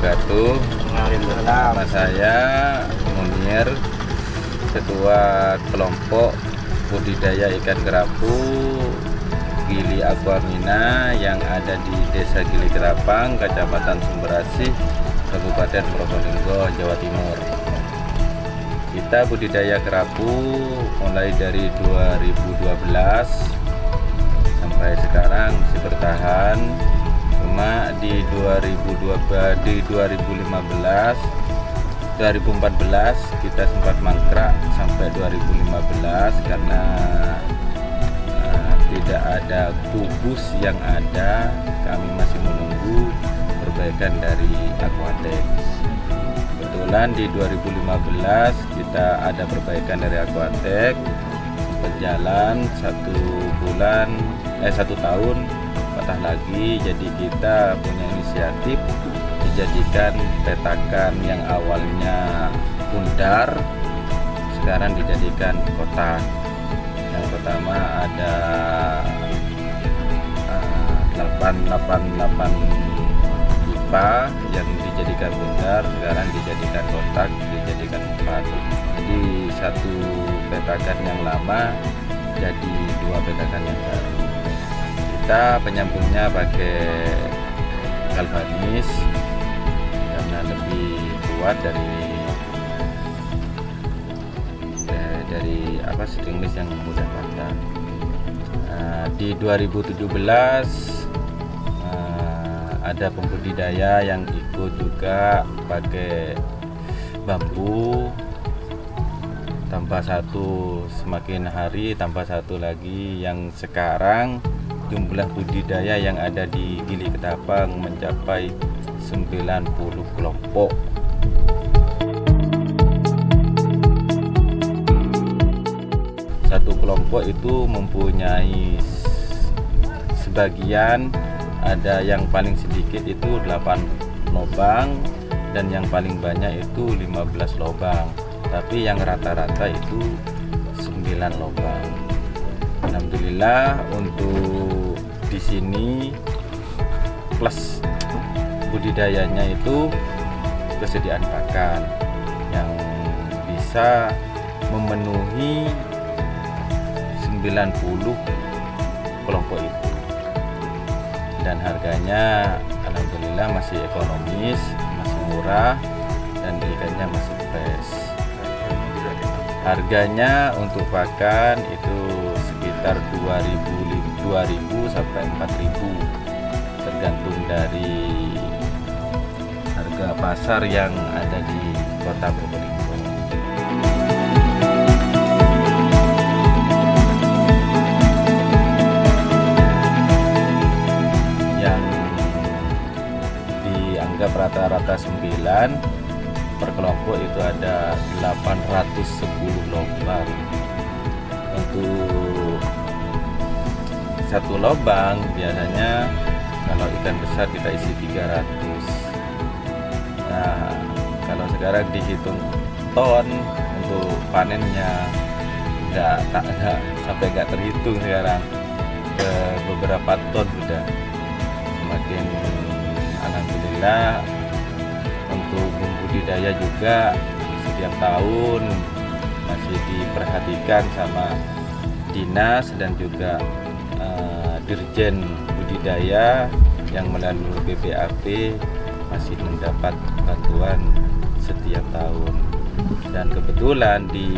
wabarakatuh. Nama saya Munir, Ketua Kelompok Budidaya Ikan Kerapu Gili Aquamina yang ada di Desa Gili Kerapang, Kecamatan Sumberasih, Kabupaten Probolinggo, Jawa Timur. Kita budidaya kerapu mulai dari 2012 sampai sekarang masih bertahan. Cuma di 2014 kita sempat mangkrak sampai 2015 karena tidak ada kubus yang ada. Kami masih menunggu perbaikan dari Aquatek. Kebetulan di 2015 kita ada perbaikan dari Aquatek, berjalan 1 tahun patah lagi. Jadi kita punya inisiatif dijadikan petakan yang awalnya bundar, sekarang dijadikan kotak. Yang pertama ada 888 pipa yang dijadikan bundar, sekarang dijadikan kotak, dijadikan 4. Jadi satu petakan yang lama jadi 2 petakan yang baru. Kita penyambungnya pakai galvanis karena lebih kuat dari stainless yang mudah patah. Di 2017 ada pembudidaya yang ikut juga pakai bambu, tambah 1 semakin hari tambah 1 lagi, yang sekarang jumlah budidaya yang ada di Gili Kerapang mencapai 90 kelompok. Satu kelompok itu mempunyai sebagian, ada yang paling sedikit itu 8 lubang dan yang paling banyak itu 15 lubang, tapi yang rata-rata itu 9 lubang. Alhamdulillah untuk di sini plus budidayanya itu kesediaan pakan yang bisa memenuhi 90 kelompok itu, dan harganya alhamdulillah masih ekonomis, masih murah, dan ikannya masih fresh. Harganya untuk pakan itu sekitar 2.000 sampai 4.000 tergantung dari harga pasar yang ada di Kota Probolinggo. Rata-rata 9 per kelompok itu ada 810 lubang. Untuk 1 lubang biasanya kalau ikan besar kita isi 300. Nah, kalau sekarang dihitung ton untuk panennya sampai nggak terhitung sekarang, ke beberapa ton sudah. Semakin alhamdulillah untuk budidaya juga setiap tahun masih diperhatikan sama dinas dan juga dirjen budidaya yang melalui BPAP masih mendapat bantuan setiap tahun. Dan kebetulan di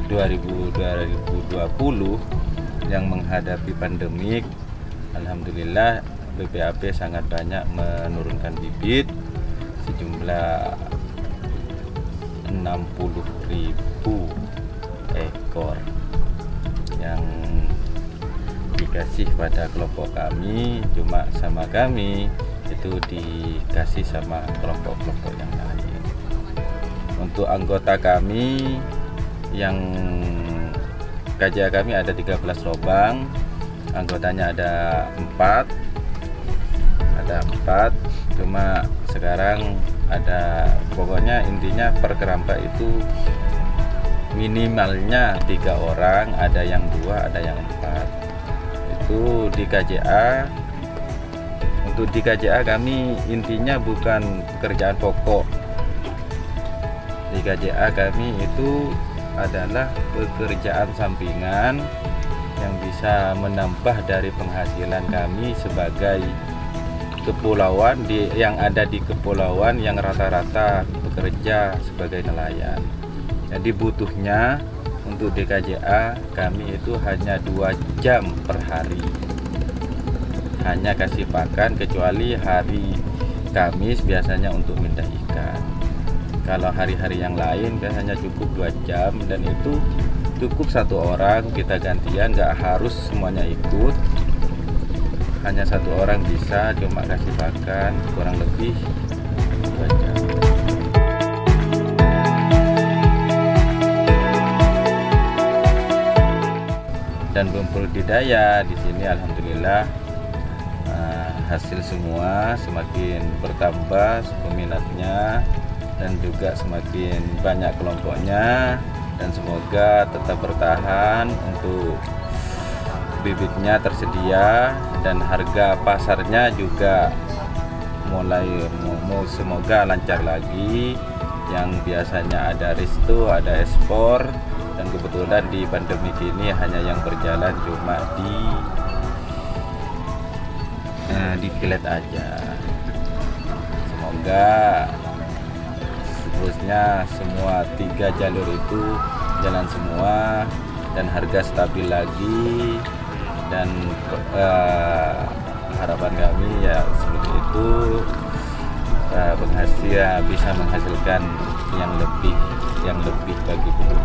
2020 yang menghadapi pandemik, alhamdulillah BPAP sangat banyak menurunkan bibit sejumlah 60.000 ekor yang dikasih pada kelompok kami. Cuma sama kami itu dikasih sama kelompok-kelompok yang lain. Untuk anggota kami yang KJA kami ada 13 lubang, anggotanya ada 4, cuma sekarang ada, pokoknya intinya per keramba itu minimalnya 3 orang, ada yang 2, ada yang 4. Itu di KJA Untuk di KJA kami intinya bukan pekerjaan pokok. Di KJA kami itu adalah pekerjaan sampingan yang bisa menambah dari penghasilan kami sebagai kepulauan yang ada di kepulauan yang rata-rata bekerja sebagai nelayan. Jadi butuhnya untuk di KJA kami itu hanya 2 jam per hari, hanya kasih pakan, kecuali hari Kamis biasanya untuk mindah ikan. Kalau hari-hari yang lain biasanya cukup 2 jam, dan itu cukup 1 orang, kita gantian, nggak harus semuanya ikut, hanya 1 orang bisa, cuma kasih pakan kurang lebih 2 jam. Dan budidaya di sini alhamdulillah hasil semua semakin bertambah peminatnya, dan juga semakin banyak kelompoknya, dan semoga tetap bertahan untuk bibitnya tersedia, dan harga pasarnya juga semoga lancar lagi. Yang biasanya ada resto, ada ekspor, dan kebetulan di pandemi ini hanya yang berjalan cuma di filet aja. Semoga seterusnya semua 3 jalur itu jalan semua dan harga stabil lagi, dan harapan kami ya seperti itu, bisa menghasilkan yang lebih bagi penduduk.